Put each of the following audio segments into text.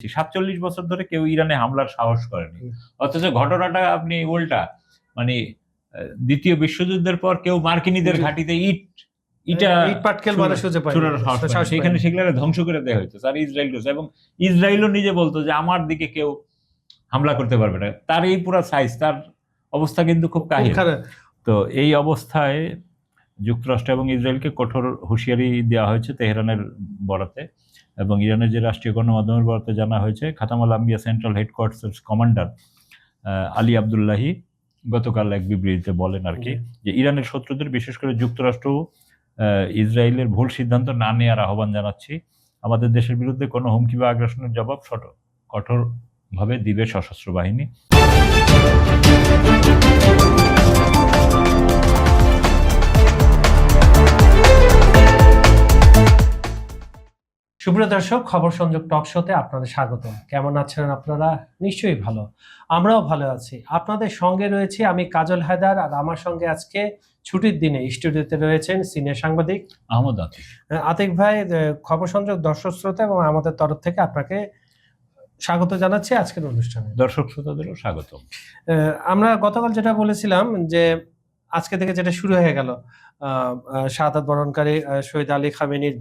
47 বছর ধরে কেউ ইরানে হামলার সাহস করেনি, অথচ ঘটনাটা আপনি উল্টা, মানে দ্বিতীয় বিশ্বযুদ্ধের পর কেউ মার্কিনীদের ঘাঁটিতে সেখানে সেগুলো ধ্বংস করে দেওয়া হইতো, আর ইসরায়েল এবং ইসরায়েলও নিজে বলতো যে আমার দিকে কেউ হামলা করতে পারবে না। তার এই পুরো সাইজ, তার অবস্থা কিন্তু খুব কাহিল। তো এই অবস্থায় যুক্তরাষ্ট্র এবং ইসরায়েলকে কঠোর হুঁশিয়ারি দেওয়া হয়েছে তেহরানের বরাতে, এবং ইরানের যে রাষ্ট্রীয় গণমাধ্যমের বরাতে জানা হয়েছে, খাতাম আল আম্বিয়া central headquarters commander Ali Abdullahi গতকাল এক বিবৃতিতে বলেন আর কি, যে ইরানের শত্রুদের বিশেষ করে যুক্তরাষ্ট্র ইসরায়েলের ভুল সিদ্ধান্ত না নেওয়ার আহ্বান জানাচ্ছি। আমাদের দেশের বিরুদ্ধে কোনো হুমকি বা আগ্রাসনের জবাব কঠোরভাবে দিবে সশস্ত্র বাহিনী। সুপ্রিয় দর্শক, খবর সংযোগ টক শোতে আপনাদের স্বাগত। কেমন আছেন আপনারা? নিশ্চয়ই ভালো, আমরাও ভালো আছি। আপনাদের সঙ্গে রয়েছি আমি কাজল হায়দার, আর আমার সঙ্গে আজকে ছুটির দিনে স্টুডিওতে রয়েছেন সিনিয়র সাংবাদিক আহমদ আতিক। আতিক ভাই, খবর সংযোগ দর্শক শ্রোতা এবং আমাদের তরফ থেকে আপনাকে স্বাগত জানাচ্ছি আজকের অনুষ্ঠানে। দর্শক শ্রোতাদেরও স্বাগত। আমরা গতকাল যেটা বলেছিলাম যে আজকে থেকে যেটা শুরু হয়ে গেল, শাহাদাত বরণকারী শহীদ আলী খামেনির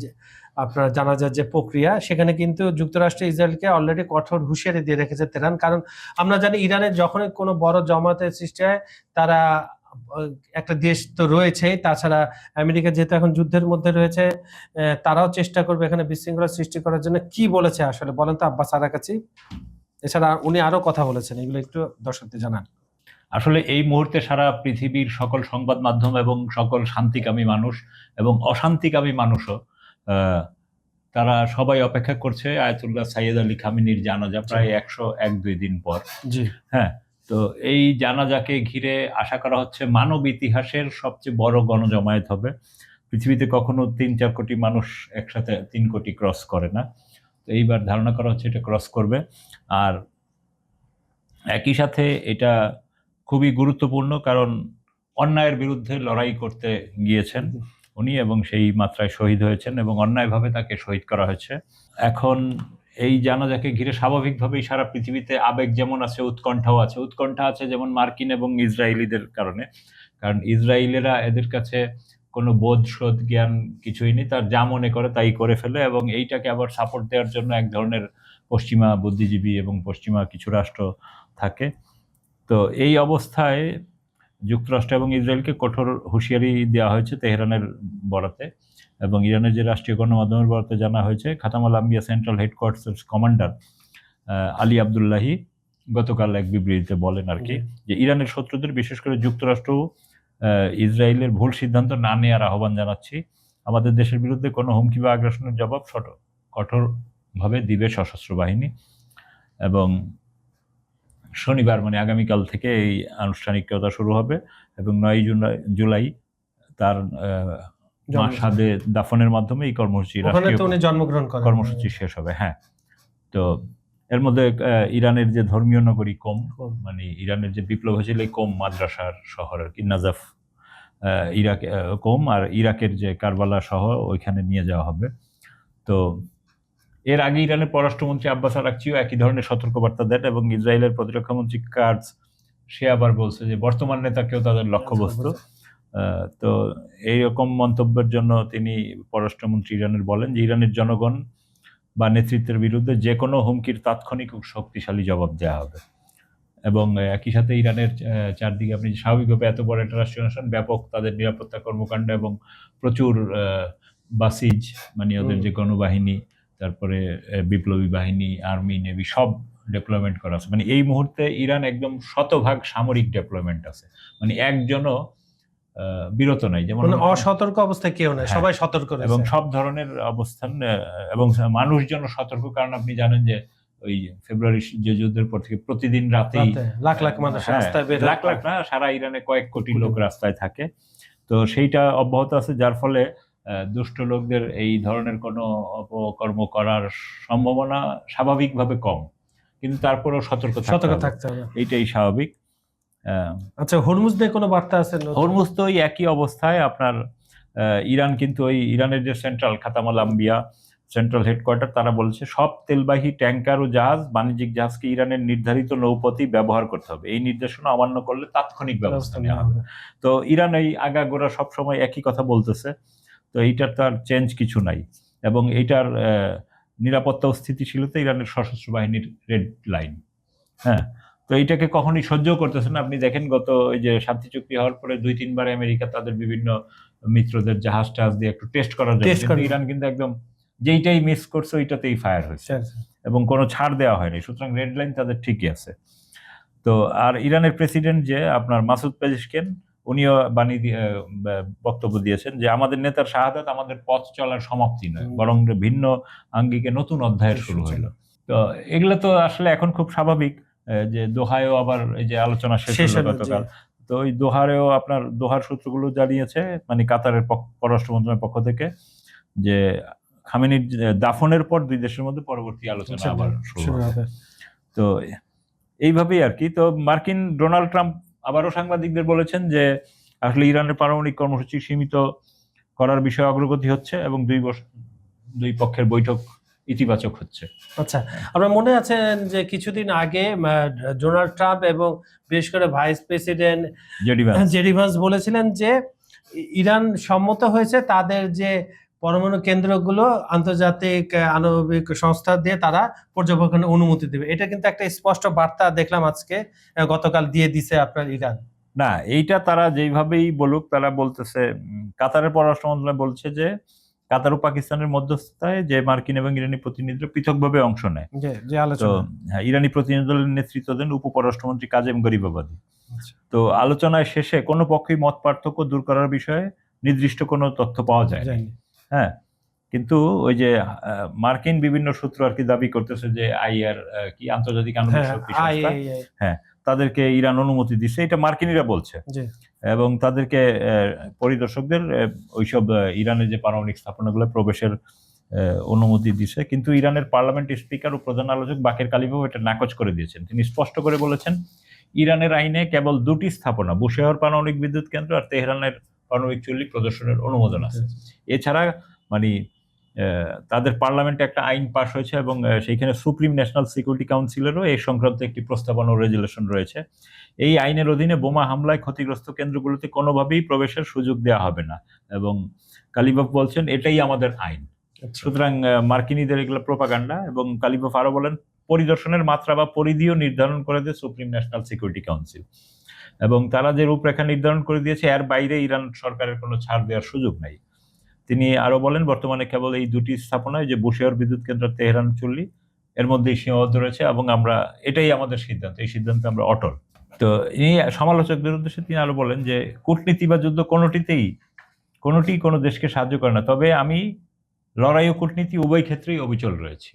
আপনার জানাজার যে প্রক্রিয়া, সেখানে কিন্তু যুক্তরাষ্ট্র ইসরায়েলকে অলরেডি কঠোর হুঁশিয়ারি দিয়ে রেখেছে তেহরান। কারণ আমরা জানি ইরানের যখনই কোনো বড় জমায়েতের সৃষ্টি হয়, তারা একটা দেশ তো রয়েছে, তাছাড়া আমেরিকা যেহেতু এখন যুদ্ধের মধ্যে রয়েছে, তারাও চেষ্টা করবে এখানে বিশৃঙ্খলা সৃষ্টি করার জন্য। কি বলেছে আসলে বলেন তো আব্বাস আরাকাচি? এছাড়া উনি আরো কথা বলেছেন, এগুলো একটু দর্শকদের জানান। আসলে এই মুহূর্তে সারা পৃথিবীর সকল সংবাদ মাধ্যম এবং সকল শান্তিকামী মানুষ এবং অশান্তিকামী মানুষও তারা সবাই অপেক্ষা করছে আয়াতুল্লাহ সাইয়েদ আলী খামেনির জানাজা প্রায় 101-2 দিন পর। হ্যাঁ, তো এই জানাজাকে ঘিরে আশা করা হচ্ছে মানব ইতিহাসের সবচেয়ে বড় গণজমায়েত হবে। পৃথিবীতে কখনো 3-4 কোটি মানুষ একসাথে 3 কোটি ক্রস করে না, তো এইবার ধারণা করা হচ্ছে এটা ক্রস করবে। আর একই সাথে এটা খুবই গুরুত্বপূর্ণ, কারণ অন্যায়ের বিরুদ্ধে লড়াই করতে গিয়েছেন উনি এবং সেই মাত্রায় শহীদ হয়েছেন এবং অন্যায়ভাবে তাকে শহীদ করা হয়েছে। এখন এই জানাজাকে ঘিরে স্বাভাবিকভাবেই সারা পৃথিবীতে আবেগ যেমন আছে, উৎকণ্ঠাও আছে। উৎকণ্ঠা আছে যেমন মার্কিন এবং ইসরায়েলিদের কারণে, কারণ ইসরায়েলিরা এদের কাছে কোনো বোধ শোধ জ্ঞান কিছুই নেই, তার যা মনে করে তাই করে ফেলে, এবং এইটাকে আবার সাপোর্ট দেওয়ার জন্য এক ধরনের পশ্চিমা বুদ্ধিজীবী এবং পশ্চিমা কিছু রাষ্ট্র থাকে। তো এই অবস্থায় যুক্তরাষ্ট্র এবং ইসরায়েলকে কঠোর হুঁশিয়ারি দেওয়া হয়েছে তেহরানের বরাতে, এবং ইরানের যে রাষ্ট্রীয় গণমাধ্যমের বরাতে জানা হয়েছে, খাতাম আল আম্বিয়া central headquarters commander Ali Abdullahi গতকাল এক বিবৃতিতে বলেন আর কি, যে ইরানের শত্রুদের বিশেষ করে যুক্তরাষ্ট্র ইসরায়েলের ভুল সিদ্ধান্ত না নেওয়ার আহ্বান জানাচ্ছি। আমাদের দেশের বিরুদ্ধে কোনো হুমকি বা আগ্রাসনের জবাব কঠোরভাবে দিবে সশস্ত্র বাহিনী। এবং শনিবার মানে আগামীকাল থেকে এই আনুষ্ঠানিকতা শুরু হবে এবং 9 জুলাই তার মাশহাদে দাফনের মাধ্যমে এই কর্মসূচি কর্মসূচি শেষ হবে। হ্যাঁ, তো এর মধ্যে ইরানের যে ধর্মীয় নগরী কোম, মানে ইরানের যে বিপ্লব হয়েছিল এই কোম মাদ্রাসার শহর আর কি, নাজাফ ইরাক কোম, আর ইরাকের যে কারবালা শহর, ওইখানে নিয়ে যাওয়া হবে। তো এর আগে ইরানের পররাষ্ট্রমন্ত্রী আব্বাস আরাকচিও একই ধরনের সতর্কবার্তা দেন, এবং ইসরায়েলের প্রতিরক্ষামন্ত্রী কার্জ সে আবার বলছে যে বর্তমান নেতাকেও তাদের লক্ষ্যবস্তু। তো এইরকম মন্তব্যের জন্য তিনি পররাষ্ট্রমন্ত্রী ইরানের বলেন যে ইরানের জনগণ বা নেতৃত্বের বিরুদ্ধে যে কোনো হুমকির তাৎক্ষণিক ও শক্তিশালী জবাব দেওয়া হবে। এবং একই সাথে ইরানের চারদিকে আপনি স্বাভাবিকভাবে এত বড় একটা রাষ্ট্রীয় ব্যাপক তাদের নিরাপত্তা কর্মকাণ্ড এবং প্রচুর বাসিজ, মানে ওদের যে গণবাহিনী, তারপরে বিপ্লবী বাহিনী, আর্মি, নেভি সব ডেপ্লয়মেন্ট করা আছে। মানে এই মুহূর্তে ইরান একদম 100% সামরিক ডেপ্লয়মেন্ট আছে, মানে একজনও বিরত নাই, যেমন অসতর্ক অবস্থায় কেউ নাই, সবাই সতর্ক এবং সব ধরনের অবস্থান, এবং মানুষজন সতর্ক, কারণ আপনি জানেন যে ওই ফেব্রুয়ারি যে যুদ্ধের পর থেকে প্রতিদিন রাতেই লাখ লাখ মানুষ রাস্তায় বের হয়, লাখ লাখ না, সারা ইরানে কয়েক কোটি লোক রাস্তায় থাকে। তো সেইটা অব্যাহত আছে, যার ফলে দুষ্ট লোকদের এই ধরনের কোনো অপকর্ম করার সম্ভাবনা স্বাভাবিকভাবে কম, কিন্তু তারপরেও সতর্ক থাকতে হবে, এইটাই স্বাভাবিক। আচ্ছা, হরমুজ নিয়ে কোনো বার্তা আছে? হরমুজ তো ওই একই অবস্থায় আপনার ইরান কিন্তু ওই ইরানের যে সেন্ট্রাল খাতাম আল আম্বিয়া সেন্ট্রাল হেডকোয়ার্টার, তারা বলছে সব তেলবাহী ট্যাঙ্কার ও জাহাজ, বাণিজ্যিক জাহাজকে ইরানের নির্ধারিত নৌপথই ব্যবহার করতে হবে। এই নির্দেশনা অমান্য করলে তাৎক্ষণিক ব্যবস্থা নেওয়া হবে। তো ইরান এই আগাগোড়া সবসময় একই কথা বলতেছে, তো এইটার তার চেঞ্জ কিছু নাই। এবং এইটার নিরাপত্তা ও স্থিতিশীলতা ইরানের সশস্ত্র বাহিনীর রেড লাইন। হ্যাঁ, তো এইটাকে কখনোই সহ্য করতেছে না। আপনি দেখেন গত ওই যে শান্তি চুক্তি হওয়ার পরে 2-3 বার আমেরিকা তাদের বিভিন্ন মিত্রদের জাহাজ টাহাজ দিয়ে একটু টেস্ট করার জন্য, কিন্তু ইরান কিন্তু একদম যেইটাই মিস করছে ওইটাতেই ফায়ার হয়েছে এবং কোনো ছাড় দেওয়া হয়নি। সুতরাং রেড লাইন তাদের ঠিকই আছে। তো আর ইরানের প্রেসিডেন্ট যে আপনার মাসুদ পেজেশকিয়ান, উনিও বক্তব্য দিয়েছেন যে আমাদের নেতার শাহাদাত আমাদের পথ চলার সমাপ্তি নয়, বরং ভিন্ন আঙ্গিকে নতুন অধ্যায়ের শুরু হইলো। তো এগুলো তো আসলে এখন খুব স্বাভাবিক যে দোহায়ও আবার এই যে আলোচনা শেষ হলো গতকাল, তো ওই দোহারেও আপনার দোহার সূত্রগুলো জানিয়েছে, মানে কাতারের পররাষ্ট্র মন্ত্রণালয়ের পক্ষ থেকে, যে খামেনির দাফনের পর দুই দেশের মধ্যে পরবর্তী আলোচনা আবার শুরু হবে। তো এইভাবেই আর কি। তো মার্কিন ডোনাল্ড ট্রাম্প আবারও সাংবাদিকদের বলেছেন যে আসলে ইরানের পারমাণবিক কর্মসূচি সীমিত করার বিষয়ে অগ্রগতি হচ্ছে এবং দুই পক্ষের বৈঠক ইতিবাচক হচ্ছে। আচ্ছা, আপনার মনে আছে যে কিছুদিন আগে ডোনাল্ড ট্রাম্প এবং বিশেষ করে ভাইস প্রেসিডেন্ট জেডি ভান্স বলেছিলেন যে ইরান সম্মত হয়েছে তাদের যে পরমাণু কেন্দ্রগুলো আন্তর্জাতিক আণবিক সংস্থা দিয়ে তারা পর্যবেক্ষণের অনুমতি দেবে। এটা কিন্তু একটা স্পষ্ট বার্তা দেখলাম আজকে গতকাল দিয়ে দিছে আপনার ইরান। না, এইটা তারা যেইভাবেই বলুক, তারা বলতেছে, কাতারের পররাষ্ট্র মন্ত্রণালয় বলছে যে কাতার ও পাকিস্তানের মধ্যস্থায় যে মার্কিন এবং ইরানি প্রতিনিধিরা পৃথকভাবে অংশ নেয়। তো হ্যাঁ, ইরানি প্রতিনিধি দলের নেতৃত্ব দেন উপপররাষ্ট্রমন্ত্রী কাজেম গরিবাবাদী। তো আলোচনায় শেষে কোনো পক্ষই মত পার্থক্য দূর করার বিষয়ে নির্দিষ্ট কোনো তথ্য পাওয়া যায়। হ্যাঁ, কিন্তু ওই যে মার্কিন বিভিন্ন সূত্র আর কি দাবি করতেছে যে কি আন্তর্জাতিক আণবিক শক্তি সংস্থা, হ্যাঁ, তাদেরকে ইরান অনুমতি দিচ্ছে, এটা মার্কিনিরা বলছে, এবং তাদেরকে পরিদর্শকদের ওইসব ইরানের যে পারমাণবিক স্থাপনাগুলো প্রবেশের অনুমতি দিছে। কিন্তু ইরানের পার্লামেন্টের স্পিকার ও প্রধান আলোচক বাকের কালিবাফ এটা নাকচ করে দিয়েছেন। তিনি স্পষ্ট করে বলেছেন ইরানের আইনে কেবল দুটি স্থাপনা, বুশেহর পারমাণবিক বিদ্যুৎ কেন্দ্র আর তেহরানের পারমাণবিক চুল্লি প্রদর্শনের অনুমোদন আছে। এছাড়া মানে তাদের পার্লামেন্টে একটা আইন পাশ হয়েছে এবং সেইখানে সুপ্রিম ন্যাশনাল সিকিউরিটি কাউন্সিলেরও এই সংক্রান্ত একটি প্রস্তাবনা ও রেজুলেশন রয়েছে। এই আইনের অধীনে বোমা হামলায় ক্ষতিগ্রস্ত কেন্দ্রগুলোতে কোনোভাবেই প্রবেশের সুযোগ দেওয়া হবে না, এবং কালিবাফ বলছেন এটাই আমাদের আইন। সুতরাং মার্কিনীদের এগুলো প্রোপাগান্ডা। এবং কালিবাফ আরো বলেন পরিদর্শনের মাত্রা বা পরিধিও নির্ধারণ করে দেয় সুপ্রিম ন্যাশনাল সিকিউরিটি কাউন্সিল, এবং তারা যে রূপরেখা নির্ধারণ করে দিয়েছে এর বাইরে ইরান সরকারের কোনো ছাড় দেওয়ার সুযোগ নাই। তিনি আরো বলেন বর্তমানে কেবল এই দুটি স্থাপনায়, যে বুশেহর বিদ্যুৎ কেন্দ্র, তেহরান চুল্লি, এর মধ্যেই সীমাবদ্ধ রয়েছে, এবং আমরা এটাই আমাদের সিদ্ধান্ত, এই সিদ্ধান্তে আমরা অটল। তো এই সমালোচকদের উদ্দেশ্যে তিনি আরো বলেন যে কূটনীতি বা যুদ্ধ কোনোটি কোনো দেশকে সাহায্য করে না, তবে আমি লড়াই ও কূটনীতি উভয় ক্ষেত্রেই অবিচল রয়েছি।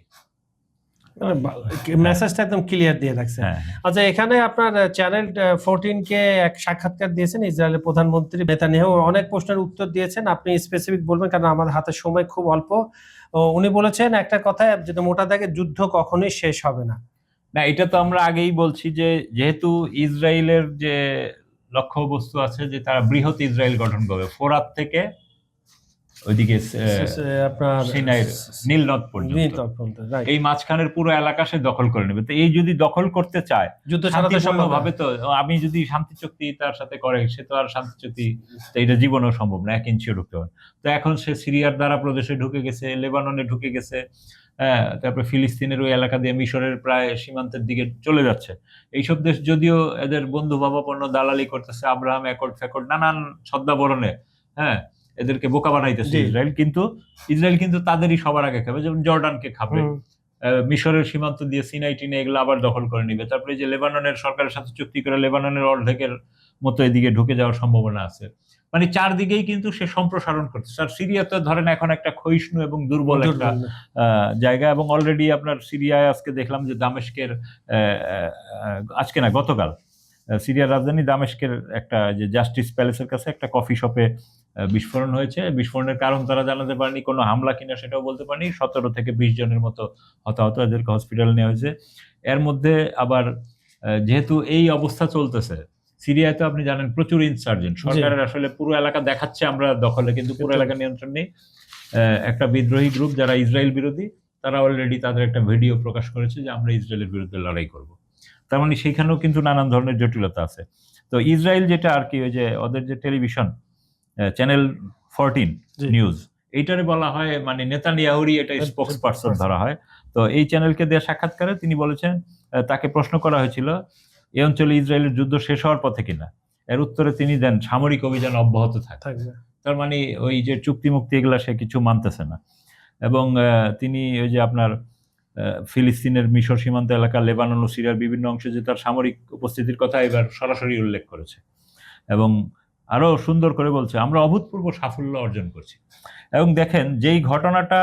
মেসেজটা একদম ক্লিয়ার দিয়ে রাখছে। আচ্ছা, এখানে আপনার চ্যানেল 14 কে এক সাক্ষাৎকার দিয়েছেন ইসরায়েলের প্রধানমন্ত্রী নেতানিয়াহু, অনেক প্রশ্নের উত্তর দিয়েছেন। আপনি স্পেসিফিক বলবেন কারণ আমাদের হাতে সময় খুব অল্প। উনি বলেছেন একটা কথা, যদি মোটা দাগে, যুদ্ধ কখনোই শেষ হবে না। না, এটা তো আমরা আগেই বলছি যে যেহেতু ইসরায়েলের যে লক্ষ্যবস্তু আছে যে তারা বৃহৎ ইসরায়েল গঠন করবে, ফোরাত থেকে ওইদিকে আপনার নীল নদ পর্যন্ত, এই মাঝখানের পুরো এলাকা সে দখল করে নেবে। তো এই যদি দখল করতে চায় যুদ্ধ সম্ভব হবে, তো আমি যদি শান্তি চুক্তি তার সাথে করে, সে তো আর শান্তি চুক্তি এটা জীবনেও সম্ভব না, 1 ইঞ্চিও ঢুকতে পারে। তো এখন সে সিরিয়ার দ্বারা প্রদেশে ঢুকে গেছে, লেবাননে ঢুকে গেছে, হ্যাঁ, তারপরে ফিলিস্তিনের ওই এলাকা দিয়ে মিশরের প্রায় সীমান্তের দিকে চলে যাচ্ছে। এইসব দেশ যদিও এদের বন্ধু ভাবাপন্ন দালালি করতেছে, আব্রাহাম অ্যাকর্ড ফ্যাকর্ড নানান ছদ্মাবরণে, হ্যাঁ, এদেরকে বোকা বানাইতেছে ইসরায়েল, কিন্তু তাদেরই সবার আগে খাবে, যেমন জর্ডানকে খাবে, মিশরের সীমান্ত দিয়ে সিনাই টিনে এগুলো আবার দখল করে নিবে। তারপরে যে লেবাননের সরকারের সাথে চুক্তি করে লেবাননের অর্ধেকের মতো এদিকে ঢুকে যাওয়ার সম্ভাবনা আছে। মানে চারদিকেই কিন্তু সে সম্প্রসারণ করতেছে। আর সিরিয়া তো ধরেন এখন একটা ক্ষয়িষ্ণু এবং দুর্বল একটা জায়গা, এবং অলরেডি আপনার সিরিয়ায় আজকে দেখলাম যে দামেস্কের, আজকে না গতকাল, সিরিয়ার রাজধানী দামেস্কের একটা যে জাস্টিস প্যালেসের কাছে একটা কফি শপে বিস্ফোরণ হয়েছে। বিস্ফোরণের কারণ তারা জানাতে পারেনি, কোনো হামলা কিনা সেটাও বলতে পারেনি। 17 থেকে 20 জনের মতো হতাহত, এদেরকে হসপিটালে নেওয়া হয়েছে। এর মধ্যে আবার যেহেতু এই অবস্থা চলতেছে, সিরিয়ায় তো আপনি জানেন প্রচুর ইনসার্জেন্ট, সরকারের আসলে পুরো এলাকা দেখাচ্ছে আমরা দখলে, কিন্তু পুরো এলাকা নিয়ন্ত্রণ নেই। একটা বিদ্রোহী গ্রুপ যারা ইসরায়েল বিরোধী, তারা অলরেডি তাদের একটা ভিডিও প্রকাশ করেছে যে আমরা ইসরায়েলের বিরুদ্ধে লড়াই করব। তার মানে সেখানেও কিন্তু নানান ধরনের জটিলতা আছে। তো ইসরায়েল যেটা আর কি, ওই যে ওদের যে টেলিভিশন চ্যানেল 14 নিউজ, এইটারে বলা হয় মানে নেতানিয়াহুরই এটা স্পোক্স পারসন ধরা হয়। তো এই চ্যানেলকে দেওয়া সাক্ষাৎকারে তিনি বলেছেন, তাকে প্রশ্ন করা হয়েছিল এই অঞ্চলে ইসরায়েলের যুদ্ধ শেষ হওয়ার পথে কিনা। এর উত্তরে তিনি দেন সামরিক অভিযান অব্যাহত থাকবে। তার মানে ওই যে চুক্তি মুক্তি এগুলা সে কিছু মানতেছে না। এবং তিনি ওই যে আপনার ফিলিস্তিনের মিশর সীমান্ত এলাকা, লেবানন ও সিরিয়ার বিভিন্ন অংশে যে তার সামরিক উপস্থিতির কথা এবার সরাসরি উল্লেখ করেছে, এবং আরো সুন্দর করে বলছে আমরা অভূতপূর্ব সাফল্য অর্জন করছি। এবং দেখেন যেই ঘটনাটা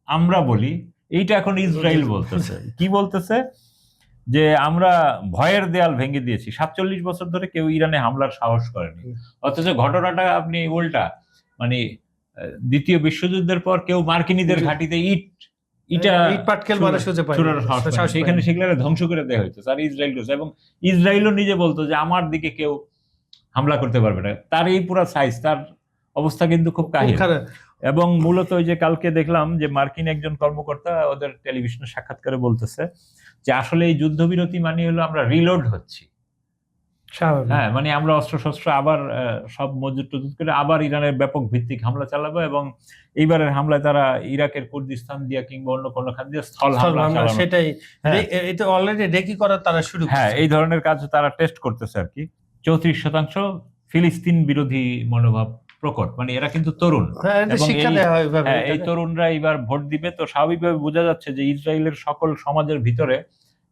আমরা বলি, এইটা এখন ইসরায়েল বলতেছে। কি বলতেছে? যে আমরা ভয়ের দেয়াল ভেঙে দিয়েছি, 47 বছর ধরে কেউ ইরানে হামলার সাহস করেনি। অথচ ঘটনাটা আপনি উল্টা, মানে দ্বিতীয় বিশ্বযুদ্ধের পর কেউ মার্কিনীদের ঘাঁটিতে সেখানে সেগুলো ধ্বংস করে দেওয়া হইতো, তার ইসরায়েল এবং ইসরায়েলও নিজে বলতো যে আমার দিকে কেউ হামলা করতে পারবে না। তার এই পুরো সাইজ, তার অবস্থা কিন্তু খুব কাহিল। এবং মূলত ওই যে কালকে দেখলাম যে মার্কিন একজন কর্মকর্তা ওদের টেলিভিশনে সাক্ষাৎকারে বলতেছে যে আসলে এই যুদ্ধবিরতি মানে হলো আমরা রিলোড হচ্ছি। হ্যাঁ, মানে আমরা অস্ত্রশস্ত্র আবার সব মজুত টজুত করে আবার ইরানের ব্যাপক ভিত্তিক হামলা চালাবো, এবং এইবারের হামলায় তারা ইরাকের কুর্দিস্তান দিয়া কিংবা অন্য কোনো খান দিয়ে স্থল হামলা চালানো, সেটাই এটা অলরেডি রেকি করা তারা শুরু করছে। হ্যাঁ, এই ধরনের কাজ তারা টেস্ট করতেছে আর কি। 34% ফিলিস্তিন বিরোধী মনোভাব প্রকট, মানে এরা কিন্তু তরুণ, এবং এই তরুণরা এবার ভোট দিবে। তো স্বাভাবিকভাবে বোঝা যাচ্ছে যে ইসরায়েলের সকল সমাজের ভিতরে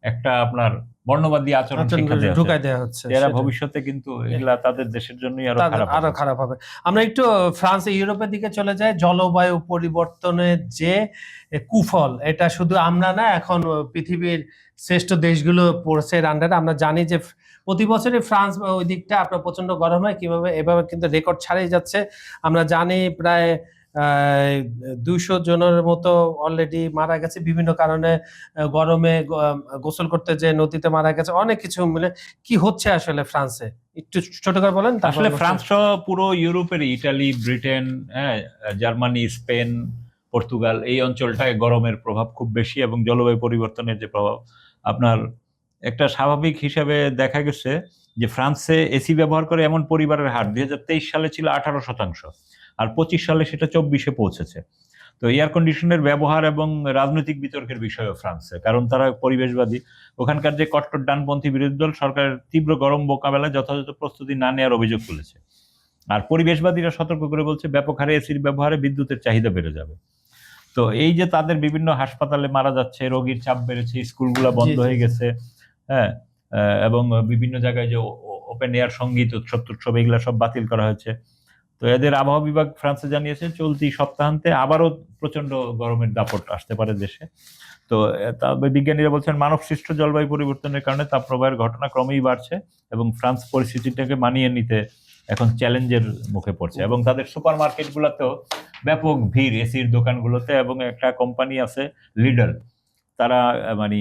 একটা আপনার বর্ণবাদী আচরণ ঢুকাই দেওয়া হচ্ছে। এরা ভবিষ্যতে কিন্তু এগুলা তাদের দেশের জন্যই আরো খারাপ হবে। আমরা একটু ফ্রান্স ইউরোপের দিকে চলে যাই। জলবায়ু পরিবর্তনের যে কুফল, এটা শুধু আমরা না, এখন পৃথিবীর শ্রেষ্ঠ দেশগুলো পড়ছে এর আন্ডারে। আমরা জানি যে প্রতি বছরই ফ্রান্স ওই দিকটা আপনার প্রচন্ড গরম হয়, কিভাবে এভাবে কিন্তু রেকর্ড ছাড়াই যাচ্ছে। আমরা জানি প্রায় 200 জনের মতো অলরেডি মারা গেছে বিভিন্ন কারণে, গরমে গোসল করতে যে নদীতে মারা গেছে, অনেক কিছু মিলে। কি হচ্ছে আসলে ফ্রান্সে, একটু ছোট করে বলেন। আসলে ফ্রান্স সহ পুরো ইউরোপের, Italy, Britain, Germany, Spain, Portugal, এই অঞ্চলটায় গরমের প্রভাব খুব বেশি, এবং জলবায়ু পরিবর্তনের যে প্রভাব আপনার একটা স্বাভাবিক হিসাবে দেখা গেছে যে ফ্রান্সে এসি ব্যবহার করে এমন পরিবারের হার 2023 সালে ছিল 18%, আর 25 সালে সেটা 24-এ পৌঁছেছে। তো এয়ার কন্ডিশনের ব্যবহার এবং রাজনৈতিক বিতর্কের বিষয়ও ফ্রান্সে, কারণ তারা পরিবেশবাদী। ওখানকার যে কট্টর ডানপন্থী বিরোধী দল সরকারের তীব্র গরম মোকাবেলায় যথাযথ প্রস্তুতি না নেওয়ার অভিযোগ তুলেছে। আর পরিবেশবাদীরা সতর্ক করে বলছে ব্যাপক হারে এসির ব্যবহারে বিদ্যুতের চাহিদা বেড়ে যাবে। তো এই যে তাদের বিভিন্ন হাসপাতালে মারা যাচ্ছে, রোগীর চাপ বেড়েছে, স্কুলগুলো বন্ধ হয়ে গেছে, হ্যাঁ, এবং বিভিন্ন জায়গায় যে ওপেন এয়ার সঙ্গীত উৎসব এগুলা সব বাতিল করা হয়েছে। তো এদের আবহাওয়া বিভাগ ফ্রান্সে জানিয়েছে চলতি সপ্তাহান্তে আবারও প্রচন্ড গরমের দাপট আসতে পারে দেশে। তো বিজ্ঞানীরা বলছেন মানব সৃষ্ট জলবায়ু পরিবর্তনের কারণে তাপপ্রবাহের ঘটনা ক্রমেই বাড়ছে, এবং ফ্রান্স পরিস্থিতিটাকে মানিয়ে নিতে এখন চ্যালেঞ্জের মুখে পড়ছে। এবং তাদের সুপার মার্কেটগুলোতেও ব্যাপক ভিড়, এসির দোকানগুলোতে। এবং একটা কোম্পানি আছে লিডল, তারা মানে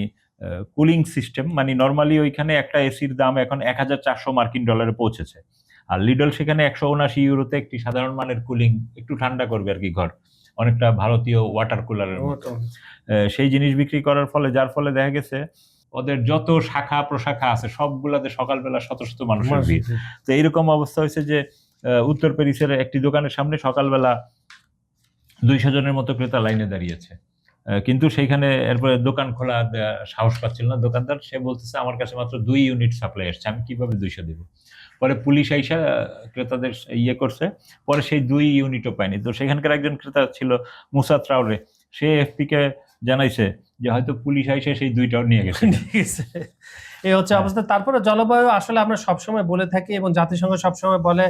কুলিং সিস্টেম, মানে নর্মালি ওইখানে একটা এসির দাম এখন $1,400 পৌঁছেছে, আর লিডল সেখানে 179 ইউরোতে একটি সাধারণ মানের কুলিং, একটু ঠান্ডা করবে আর কি ঘর, অনেকটা ভারতীয় ওয়াটার কুলারের মতো, সেই জিনিস বিক্রি করার ফলে, যার ফলে দেখা গেছে ওদের যত শাখা প্রশাখা আছে সবগুলাতে সকালবেলা শত শত মানুষের ভিড়। তো এইরকম অবস্থা হয়েছে যে উত্তর প্যারিসের একটি দোকানের সামনে সকালবেলা 200 জনের মতো ক্রেতা লাইনে দাঁড়িয়েছে, কিন্তু সেইখানে এরপরে দোকান খোলা সাহস পাচ্ছিল না দোকানদার। সে বলতেছে আমার কাছে মাত্র 2 ইউনিট সাপ্লাই আসছে, আমি কিভাবে 200 দেবো। পরে পুলিশ আইসা ক্রেতাদের ইয়ে করছে, পরে সেই 2 ইউনিটও পায়নি। তো সেখানকার একজন ক্রেতা ছিল মুসা ত্রাউরে, সে এফপি কে জানাইছে যে হয়তো পুলিশ আইসে সেই 2টাও নিয়ে গেছে। এই হচ্ছে অবস্থা। তারপরে জলবায়ু আসলে আমরা সবসময় বলে থাকি, এবং জাতিসংঘ সবসময় বলে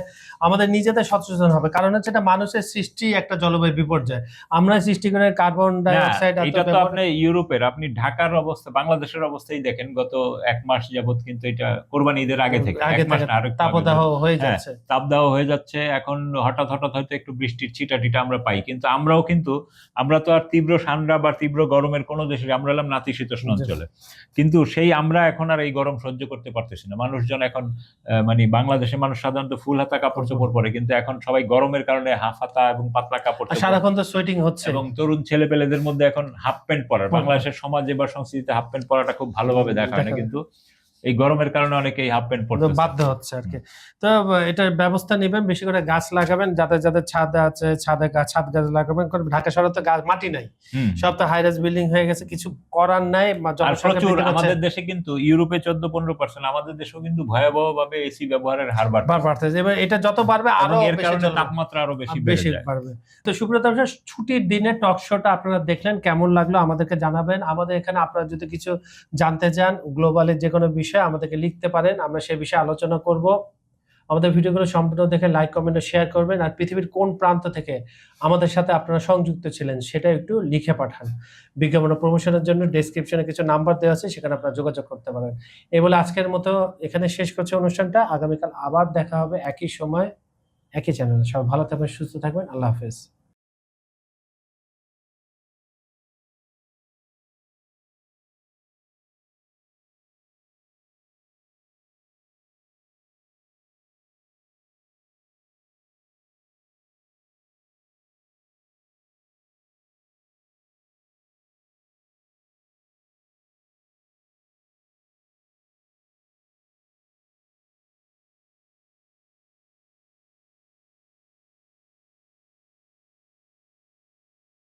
আমাদের নিজেদের সচেতন হবে, কারণ হচ্ছে এটা মানুষের সৃষ্টি একটা জলবায়ু বিপর্যয়, আমরা সৃষ্টি করে কার্বন ডাই অক্সাইড। এটা তো আপনি ইউরোপের, আপনি ঢাকার অবস্থা, বাংলাদেশের অবস্থাই দেখেন, গত 1 মাস যাবত কিন্তু এটা কোরবানি ঈদের আগে থেকে তাপদাহ হয়ে যাচ্ছে, তাপদাহ হয়ে যাচ্ছে। এখন হঠাৎ হঠাৎ হয়তো একটু বৃষ্টির ছিটা টিটা আমরা পাই, কিন্তু আমরা তো আর তীব্র ঠান্ডা বা তীব্র গরমের কোনো দেশে বাংলাদেশের, আমরা হলাম নাতিশীতোষ্ণ জি। অঞ্চলে, কিন্তু সেই আমরা এখন আর এই গরম সহ্য করতে পারতেছি না। মানুষজন এখন মানে বাংলাদেশের মানুষ সাধারণত ফুল হাতা কাপড় চোপড় পরে, কিন্তু এখন সবাই গরমের কারণে হাফ হাতা এবং পাতলা কাপড় আর চোপড়, সারাক্ষণ তো সোয়েটিং হচ্ছে। এবং তরুণ ছেলে পেলেদের মধ্যে এখন হাফ প্যান্ট পরার, বাংলাদেশের সমাজে বা সংস্কৃতিতে হাফ প্যান্ট পরাটা খুব ভালোভাবে দেখা হয় না, কিন্তু এই গরমের কারণে অনেকেই হাফ প্যান্ট পরতেছে। বাধ্য হচ্ছে আর কি। তো এটার ব্যবস্থা নেবেন, বেশি করে গাছ লাগাবেন, যাদের যাদের ছাদ আছে ছাদ গাছ লাগাবেন। কারণ ঢাকা শহরে তো গাছ মাটি নাই, হুম। সব তো হাই রাইজ বিল্ডিং হয়ে গেছে, কিছু করার নাই। আর জনসংখ্যা প্রচুর বৃদ্ধি পাচ্ছে, আমাদের দেশে কিন্তু ইউরোপে 14-15%, আমাদের দেশেও কিন্তু ভয়াবহ ভাবে এসি ব্যবহারের হার বাড়ছে। বাড়তেছে। এবার এটা যত বাড়বে আরো এবং এর বেশি কারণে চলবে, তাপমাত্রা আরো বেশি বেড়ে বেশি যায়। বাড়বে। তো সুপ্রিয় দর্শক, ছুটির দিনে টক শোটা আপনারা দেখলেন, কেমন লাগলো আমাদেরকে জানাবেন। আমাদের এখানে আপনারা যদি কিছু জানতে চান গ্লোবালের যে কোনো বিষয় আমাদেরকে লিখতে পারেন, আমরা সে বিষয়ে আলোচনা করব। আমাদের ভিডিওগুলো সম্পূর্ণ দেখে লাইক কমেন্ট ও শেয়ার করবেন। আর পৃথিবীর কোন প্রান্ত থেকে আমাদের সাথে আপনারা সংযুক্ত ছিলেন সেটা একটু লিখে পাঠান। বিজ্ঞাপন ও প্রমোশনের জন্য ডেসক্রিপশনে কিছু নাম্বার দেওয়া আছে, সেখানে আপনারা যোগাযোগ করতে পারেন। এই বলে আজকের মতো এখানে শেষ করছি অনুষ্ঠানটা। আগামীকাল আবার দেখা হবে একই সময় একই চ্যানেলে। সবাই ভালো থাকবেন, সুস্থ থাকবেন। আল্লাহ হাফেজ।